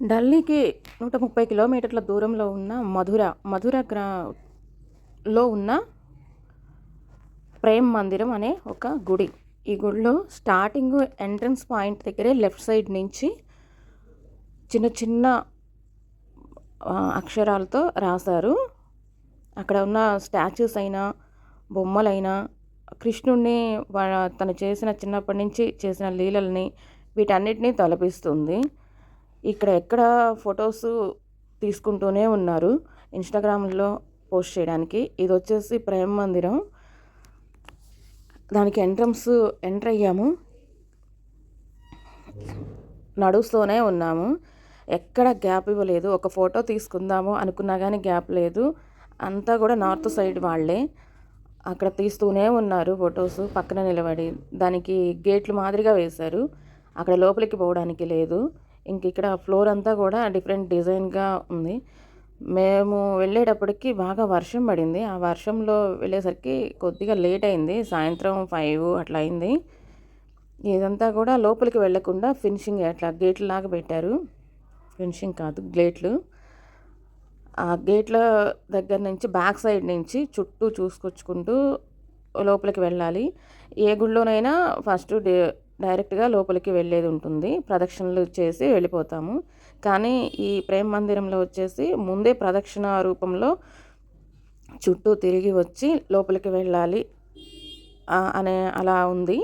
ఢిల్లీకి 130 కిలోమీటర్ల దూరంలో ఉన్న మధురలో ఉన్న ప్రేమ్ మందిరం అనే ఒక గుడి. ఈ గుడిలో స్టార్టింగ్ ఎంట్రన్స్ పాయింట్ దగ్గరే లెఫ్ట్ సైడ్ నుంచి చిన్న చిన్న అక్షరాలతో రాశారు. అక్కడ ఉన్న స్టాచ్యూస్ అయినా, బొమ్మలైనా, కృష్ణుడిని తను చేసిన చిన్నప్పటి నుంచి చేసిన లీలల్ని వీటన్నిటినీ తలపిస్తుంది. ఇక్కడ ఎక్కడ ఫొటోస్ తీసుకుంటూనే ఉన్నారు ఇన్స్టాగ్రామ్లో పోస్ట్ చేయడానికి. ఇది వచ్చేసి ప్రేమ మందిరం. దానికి ఎంటర్ అయ్యాము, నడుస్తూనే ఉన్నాము. ఎక్కడ గ్యాప్ ఇవ్వలేదు. ఒక ఫోటో తీసుకుందాము అనుకున్నా కానీ గ్యాప్ లేదు. అంతా కూడా నార్త్ సైడ్ వాళ్ళే. అక్కడ తీస్తూనే ఉన్నారు ఫొటోస్ పక్కన నిలబడి. దానికి గేట్లు మాదిరిగా వేశారు. అక్కడ లోపలికి పోవడానికి లేదు. ఇంక ఇక్కడ ఫ్లోర్ అంతా కూడా డిఫరెంట్ డిజైన్గా ఉంది. మేము వెళ్ళేటప్పటికి బాగా వర్షం పడింది. ఆ వర్షంలో వెళ్ళేసరికి కొద్దిగా లేట్ అయింది. సాయంత్రం 5 అట్లా అయింది. ఇదంతా కూడా లోపలికి వెళ్ళకుండా ఫినిషింగ్ అట్లా గేట్లు లాగా పెట్టారు. ఫినిషింగ్ కాదు, గేట్లు. ఆ గేట్ల దగ్గర నుంచి బ్యాక్ సైడ్ నుంచి చుట్టూ చూసుకొచ్చుకుంటూ లోపలికి వెళ్ళాలి. ఏ గుళ్ళోనైనా ఫస్ట్ డైరెక్ట్గా లోపలికి వెళ్ళేది ఉంటుంది. ప్రదక్షిణలు చేసి వెళ్ళిపోతాము. కానీ ఈ ప్రేమ మందిరంలో వచ్చేసి ముందే ప్రదక్షిణ రూపంలో చుట్టూ తిరిగి వచ్చి లోపలికి వెళ్ళాలి అనే అలా ఉంది.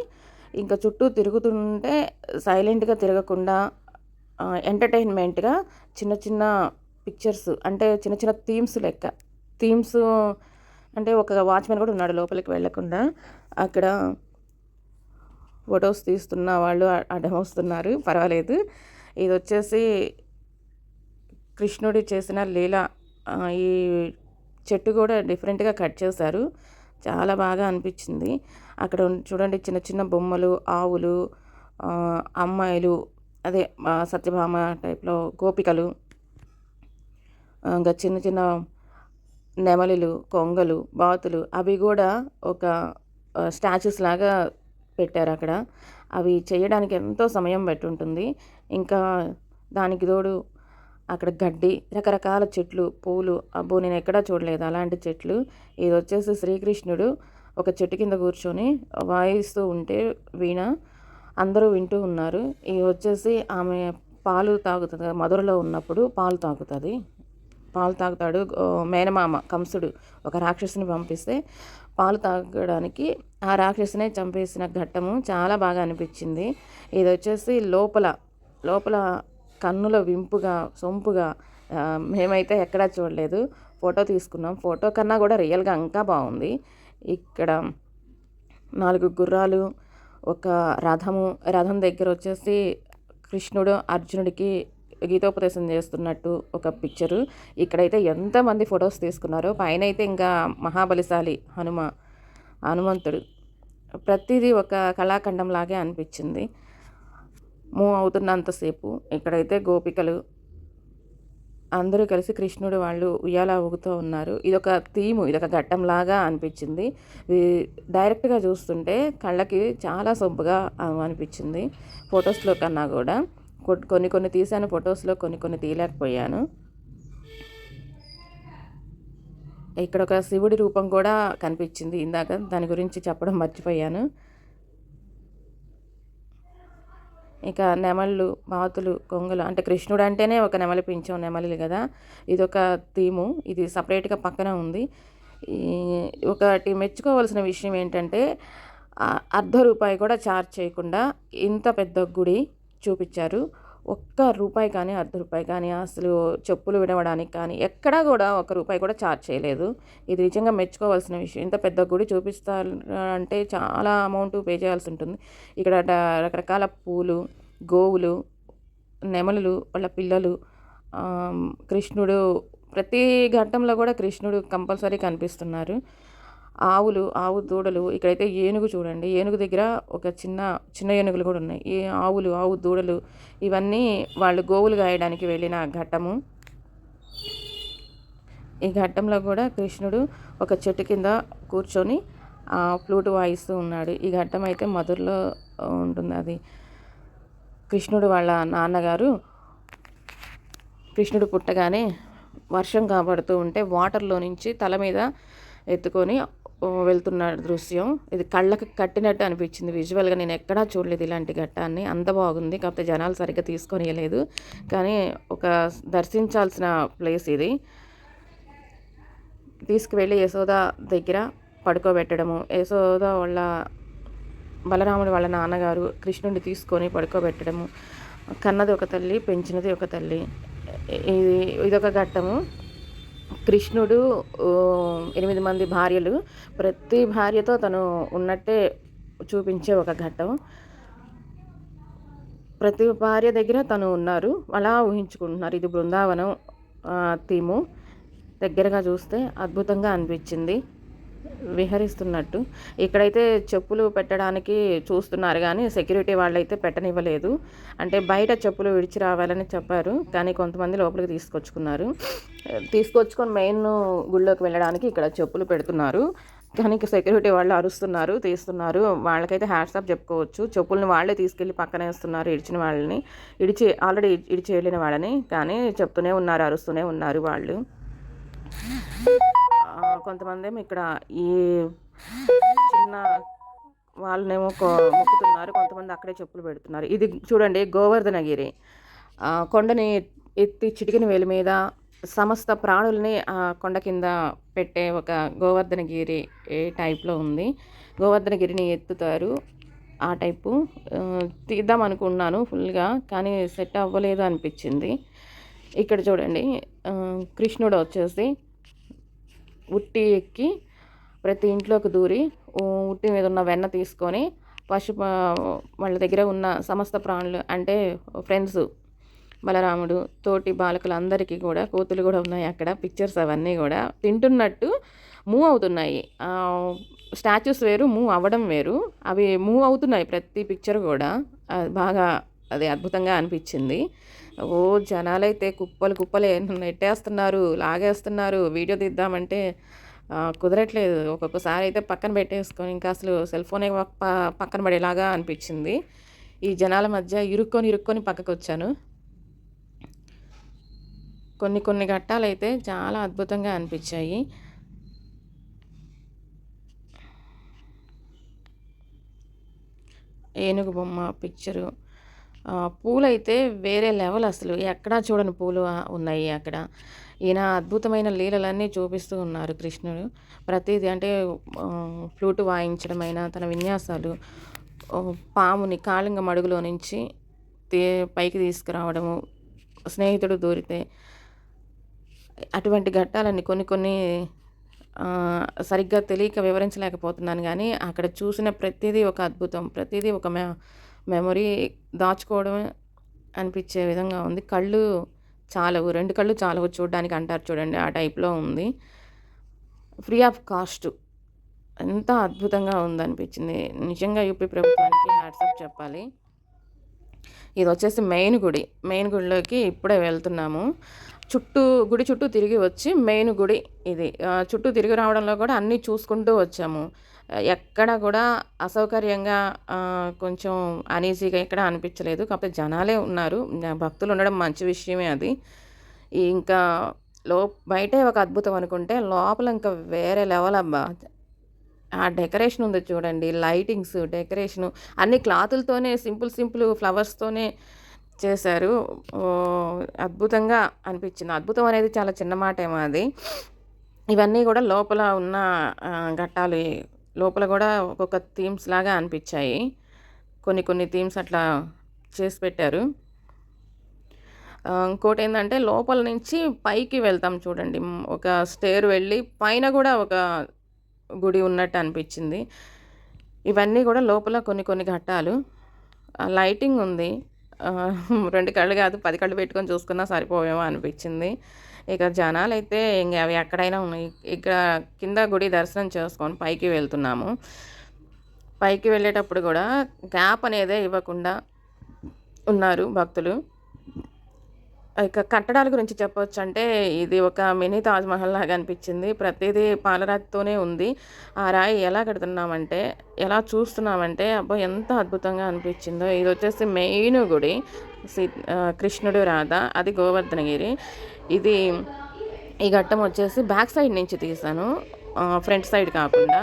ఇంకా చుట్టూ తిరుగుతుంటే సైలెంట్గా తిరగకుండా ఎంటర్టైన్మెంట్గా చిన్న చిన్న పిక్చర్స్, అంటే చిన్న చిన్న థీమ్స్ అంటే ఒక వాచ్మెన్ కూడా ఉన్నాడు లోపలికి వెళ్ళకుండా. అక్కడ ఫొటోస్ తీస్తున్న వాళ్ళు అడ్డం వస్తున్నారు, పర్వాలేదు. ఇది వచ్చేసి కృష్ణుడి చేసిన లీల. ఈ చెట్టు కూడా డిఫరెంట్గా కట్ చేశారు, చాలా బాగా అనిపించింది. అక్కడ చూడండి చిన్న చిన్న బొమ్మలు, ఆవులు, అమ్మాయిలు, అదే సత్యభామ టైప్లో గోపికలు, ఇంకా చిన్న చిన్న నెమలిలు, కొంగలు, బాతులు, అవి కూడా ఒక స్టాచ్యూస్ లాగా పెట్టారు అక్కడ. అవి చేయడానికి ఎంతో సమయం పెట్టుంటుంది. ఇంకా దానికి తోడు అక్కడ గడ్డి, రకరకాల చెట్లు, పూలు, అబ్బో నేను ఎక్కడా చూడలేదు అలాంటి చెట్లు. ఇది వచ్చేసి శ్రీకృష్ణుడు ఒక చెట్టు కింద కూర్చొని వాయిస్తూ ఉంటే వీణ అందరూ వింటూ ఉన్నారు. ఇది వచ్చేసి ఆమె పాలు తాగుతుంది, మధురలో ఉన్నప్పుడు పాలు తాగుతాడు మేనమామ కంసుడు ఒక రాక్షసుని పంపిస్తే పాలు తాగడానికి ఆ రాక్షసునే చంపేసిన ఘట్టము చాలా బాగా అనిపించింది. ఇది వచ్చేసి లోపల కన్నుల వింపుగా, సొంపుగా మేమైతే ఎక్కడా చూడలేదు. ఫోటో తీసుకున్నాం. ఫోటో కన్నా కూడా రియల్గా ఇంకా బాగుంది. ఇక్కడ 4 గుర్రాలు, ఒక రథం దగ్గర వచ్చేసి కృష్ణుడు అర్జునుడికి గీతోపదేశం చేస్తున్నట్టు ఒక పిక్చరు. ఇక్కడైతే ఎంతమంది ఫొటోస్ తీసుకున్నారో. పైన అయితే ఇంకా మహాబలిశాలి హనుమంతుడు. ప్రతిదీ ఒక కళాఖండం లాగే అనిపించింది మూవ్ అవుతున్నంతసేపు. ఇక్కడైతే గోపికలు అందరూ కలిసి కృష్ణుడు వాళ్ళు ఉయ్యాల ఊగుతూ ఉన్నారు. ఇదొక ఇదొక ఘట్టంలాగా అనిపించింది. డైరెక్ట్గా చూస్తుంటే కళ్ళకి చాలా సొంపుగా అనిపించింది ఫొటోస్లో కన్నా కూడా. కొన్ని తీశాను ఫొటోస్లో, కొన్ని తీయలేకపోయాను. ఇక్కడ ఒక శివుడి రూపం కూడా కనిపించింది ఇందాక, దాని గురించి చెప్పడం మర్చిపోయాను. ఇక నెమళ్ళు, బాతులు, కొంగలు, అంటే కృష్ణుడు అంటేనే ఒక నెమలి పింఛం, నెమలిలు కదా. ఇదొక ఇది సపరేట్గా పక్కన ఉంది. ఒకటి మెచ్చుకోవాల్సిన విషయం ఏంటంటే ₹1 కూడా ఛార్జ్ చేయకుండా ఇంత పెద్ద గుడి చూపించారు. ₹1 కానీ ₹1 కానీ అసలు చెప్పులు వినవడానికి కానీ ఎక్కడా కూడా ₹1 కూడా ఛార్జ్ చేయలేదు. ఇది నిజంగా మెచ్చుకోవాల్సిన విషయం. ఇంత పెద్ద గుడి చూపిస్తారు అంటే చాలా అమౌంట్ పే చేయాల్సి ఉంటుంది. ఇక్కడ రకరకాల పూలు, గోవులు, నెమలులు, వాళ్ళ పిల్లలు, కృష్ణుడు ప్రతి ఘట్టంలో కూడా కృష్ణుడు కంపల్సరీ కనిపిస్తున్నారు. ఆవు దూడలు, ఇక్కడైతే ఏనుగు చూడండి. ఏనుగు దగ్గర ఒక చిన్న ఏనుగులు కూడా ఉన్నాయి. ఈ ఆవు దూడలు ఇవన్నీ వాళ్ళు గోవులు గాయడానికి వెళ్ళిన ఘట్టము. ఈ ఘట్టంలో కూడా కృష్ణుడు ఒక చెట్టు కింద కూర్చొని ఫ్లూట్ వాయిస్తూ ఉన్నాడు. ఈ ఘట్టం అయితే మధురలో ఉంటుంది. అది కృష్ణుడు వాళ్ళ నాన్నగారు కృష్ణుడు పుట్టగానే వర్షం కాబడుతూ ఉంటే వాటర్లో నుంచి తల మీద ఎత్తుకొని వెళ్తున్న దృశ్యం. ఇది కళ్ళకి కట్టినట్టు అనిపించింది విజువల్గా. నేను ఎక్కడా చూడలేదు ఇలాంటి ఘట్టాన్ని. అంత బాగుంది. కాకపోతే జనాలు సరిగ్గా తీసుకొనియలేదు. కానీ ఒక దర్శించాల్సిన ప్లేస్ ఇది. తీసుకువెళ్ళి యశోద దగ్గర పడుకోబెట్టడము. యశోద వాళ్ళ బలరాముడు వాళ్ళ నాన్నగారు కృష్ణుడిని తీసుకొని పడుకోబెట్టడము. కన్నది ఒక తల్లి, పెంచినది ఒక తల్లి. ఇదొక ఘట్టము. కృష్ణుడు 8 మంది భార్యలు, ప్రతి భార్యతో తను ఉన్నట్టే చూపించే ఒక ఘట్టం. ప్రతి భార్య దగ్గర తను ఉన్నారు, అలా ఊహించుకుంటున్నారు. ఇది బృందావనం థీము. దగ్గరగా చూస్తే అద్భుతంగా అనిపించింది, విహరిస్తున్నట్టు. ఇక్కడైతే చెప్పులు పెట్టడానికి చూస్తున్నారు కానీ సెక్యూరిటీ వాళ్ళైతే పెట్టనివ్వలేదు. అంటే బయట చెప్పులు విడిచి రావాలని చెప్పారు, కానీ కొంతమంది లోపలికి తీసుకొచ్చుకొని మెయిన్ గుళ్ళోకి వెళ్ళడానికి ఇక్కడ చెప్పులు పెడుతున్నారు. కానీ సెక్యూరిటీ వాళ్ళు అరుస్తున్నారు, తీస్తున్నారు. వాళ్ళకైతే హ్యాట్స్ ఆఫ్ చెప్పుకోవచ్చు. చెప్పుల్ని వాళ్ళే తీసుకెళ్ళి పక్కన వేస్తున్నారు, ఇడిచిన వాళ్ళని, ఆల్రెడీ ఇడిచి వెళ్ళిన వాళ్ళని. కానీ చెప్తూనే ఉన్నారు, అరుస్తూనే ఉన్నారు వాళ్ళు. కొంతమంది ఏమో ఇక్కడ ఈ చిన్న వాళ్ళనేమో మొక్కుతున్నారు, కొంతమంది అక్కడే చెప్పులు పెడుతున్నారు. ఇది చూడండి గోవర్ధనగిరి. కొండని ఎత్తి చిటికిన వేలి మీద సమస్త ప్రాణుల్ని కొండ కింద పెట్టే ఒక గోవర్ధనగిరి టైప్లో ఉంది. గోవర్ధనగిరిని ఎత్తుతారు, ఆ టైపు తీద్దాం అనుకున్నాను ఫుల్గా, కానీ సెట్ అవ్వలేదు అనిపించింది. ఇక్కడ చూడండి కృష్ణుడు వచ్చేసి ఉట్టి ఎక్కి ప్రతి ఇంట్లోకి దూరి ఉట్టి మీద ఉన్న వెన్న తీసుకొని వాళ్ళ దగ్గర ఉన్న సమస్త ప్రాణులు అంటే ఫ్రెండ్స్, బలరాముడు తోటి బాలకులు అందరికీ కూడా, కోతులు కూడా ఉన్నాయి అక్కడ. పిక్చర్స్ అవన్నీ కూడా తింటున్నట్టు మూవ్ అవుతున్నాయి. స్టాచ్యూస్ వేరు, మూవ్ అవ్వడం వేరు. అవి మూవ్ అవుతున్నాయి ప్రతి పిక్చర్ కూడా. బాగా అది అద్భుతంగా అనిపించింది. జనాలైతే కుప్పలు నెట్టేస్తున్నారు, లాగేస్తున్నారు. వీడియో తీద్దామంటే కుదరట్లేదు. ఒక్కొక్కసారి అయితే పక్కన పెట్టేసుకొని ఇంకా అసలు సెల్ ఫోనే పక్కన పడేలాగా అనిపించింది. ఈ జనాల మధ్య ఇరుక్కొని పక్కకు వచ్చాను. కొన్ని ఘట్టాలైతే చాలా అద్భుతంగా అనిపించాయి. ఏనుగు బొమ్మ పిక్చరు, పూలైతే వేరే లెవెల్, అసలు ఎక్కడా చూడని పూలు ఉన్నాయి అక్కడ. ఈయన అద్భుతమైన లీలలన్నీ చూపిస్తూ ఉన్నారు కృష్ణుడు. ప్రతిదీ అంటే ఫ్లూటు వాయించడమైనా, తన విన్యాసాలు, పాముని కాళింగ మడుగులో నుంచి పైకి తీసుకురావడము, స్నేహితుడు దూరితే, అటువంటి ఘట్టాలన్నీ కొన్ని సరిగ్గా తెలియక వివరించలేకపోతున్నాను. కానీ అక్కడ చూసిన ప్రతిదీ ఒక అద్భుతం, ప్రతిదీ ఒక మెమొరీ దాచుకోవడం అనిపించే విధంగా ఉంది. కళ్ళు చాలవు, 2 కళ్ళు చాలవు చూడడానికి అంటారు చూడండి, ఆ టైప్లో ఉంది. Free of cost. ఎంత అద్భుతంగా ఉందనిపించింది. నిజంగా యూపీ ప్రభుత్వానికి హ్యాట్స్ ఆఫ్ చెప్పాలి. ఇది వచ్చేసి మెయిన్ గుడిలోకి ఇప్పుడే వెళ్తున్నాము. గుడి చుట్టూ తిరిగి వచ్చి మెయిన్ గుడి ఇది. చుట్టూ తిరిగి రావడంలో కూడా అన్నీ చూసుకుంటూ వచ్చాము. ఎక్కడ కూడా అసౌకర్యంగా కొంచెం అనీజీగా ఎక్కడ అనిపించలేదు. కాకపోతే జనాలే ఉన్నారు, భక్తులు ఉండడం మంచి విషయమే అది. ఇంకా బయటే ఒక అద్భుతం అనుకుంటే లోపల ఇంకా వేరే లెవెల్ అబ్బా. ఆ డెకరేషన్ ఉంది చూడండి, లైటింగ్స్, డెకరేషను అన్ని క్లాతులతోనే, సింపుల్ ఫ్లవర్స్తోనే చేశారు. అద్భుతంగా అనిపించింది. అద్భుతం అనేది చాలా చిన్న మాట ఏమో అది. ఇవన్నీ కూడా లోపల ఉన్న ఘట్టాలు. లోపల కూడా ఒక్కొక్క థీమ్స్ లాగా అనిపించాయి. కొన్ని థీమ్స్ అట్లా చేసి పెట్టారు. ఇంకోటి ఏంటంటే లోపల నుంచి పైకి వెళ్తాం చూడండి, ఒక స్టేర్ వెళ్ళి పైన కూడా ఒక గుడి ఉన్నట్టు అనిపించింది. ఇవన్నీ కూడా లోపల కొన్ని ఘట్టాలు. లైటింగ్ ఉంది. 2 కళ్ళు కాదు 10 కళ్ళు పెట్టుకొని చూసుకున్నా సరిపోవేమో అనిపించింది. ఇక జనాలైతే ఇంకా అవి ఎక్కడైనా ఉన్నాయి. ఇక్కడ కింద గుడి దర్శనం చేసుకొని పైకి వెళ్తున్నాము. పైకి వెళ్ళేటప్పుడు కూడా గ్యాప్ అనేదే ఇవ్వకుండా ఉన్నారు భక్తులు. ఇక కట్టడాల గురించి చెప్పొచ్చంటే, ఇది ఒక మినీ తాజ్‌మహల్ లాగా అనిపిచ్చింది. ప్రతీదీ పాలరాతితోనే ఉంది. ఆ రాయి ఎలా కడుతున్నామంటే, ఎలా చూస్తున్నామంటే, అబ్బా! ఎంత అద్భుతంగా అనిపిచ్చిందో. ఇదొచ్చేసి మెయిన్ గుడి. కృష్ణుడు, రాధ. అది గోవర్ధనగిరి. ఇది ఈ ఘట్టం వచ్చేసి బ్యాక్ సైడ్ నుంచి తీశాను. ఫ్రంట్ సైడ్ కాకుండా.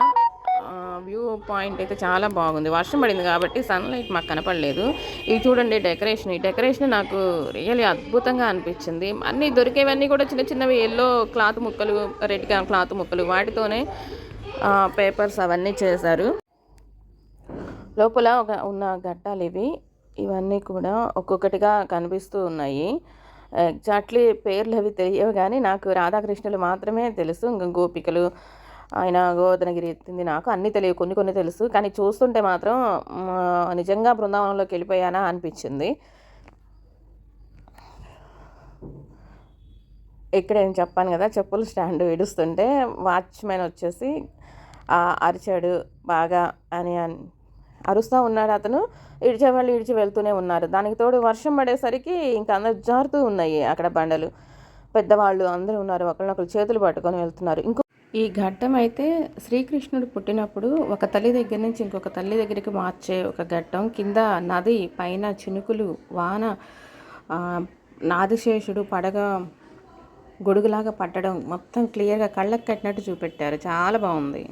వ్యూ పాయింట్ అయితే చాలా బాగుంది. వర్షం పడింది కాబట్టి సన్‌లైట్ మాకు కనపడలేదు. ఇవి చూడండి డెకరేషన్. ఈ డెకరేషన్ నాకు రియల్లీ అద్భుతంగా అనిపించింది. అన్నీ దొరికేవన్నీ కూడా చిన్న చిన్నవి యెల్లో క్లాత్ ముక్కలు, రెడ్ క్లాత్ ముక్కలు వాటితోనే పేపర్స్ అవన్నీ చేశారు. లోపల ఉన్న ఘట్టాలివి. ఇవన్నీ కూడా ఒక్కొక్కటిగా కనిపిస్తూ ఉన్నాయి. ఎగ్జాక్ట్‌లీ పేర్లవి తెలియవు గానీ, నాకు రాధాకృష్ణులు మాత్రమే తెలుసు. ఇంక గోపికలు, ఆయన గోవర్ధనగిరి ఎత్తింది నాకు అన్నీ తెలియవు. కొన్ని కొన్ని తెలుసు. కానీ చూస్తుంటే మాత్రం నిజంగా బృందావనంలోకెళ్ళిపోయానా అనిపిచ్చింది. ఇక్కడ నేను చెప్పాను గదా! చెప్పుల స్టాండ్ ఇడుస్తుంటే వాచ్‌మెన్ వచ్చేసి అరిచాడు బాగా అని అరుస్తా ఉన్నాడు అతను. ఇడిచేవాళ్ళు ఇడిచి వెళ్తూనే ఉన్నారు. దానికి తోడు వర్షం పడేసరికి ఇంక అందరూ జారుతూ ఉన్నాయి అక్కడ బండలు. పెద్దవాళ్ళు అందరూ ఉన్నారు. ఒకళ్ళనొకళ్ళు చేతులు పట్టుకొని వెళ్తున్నారు. ఈ ఘట్టం అయితే శ్రీకృష్ణుడు పుట్టినప్పుడు ఒక తల్లి దగ్గర నుంచి ఇంకొక తల్లి దగ్గరికి మార్చే ఒక ఘట్టం. కింద నది, పైన చినుకులు, వాన, ఆదిశేషుడు పడగ గొడుగులాగా పట్టడం మొత్తం క్లియర్‌గా కళ్ళకి కట్టినట్టు చూపెట్టారు. చాలా బాగుంది.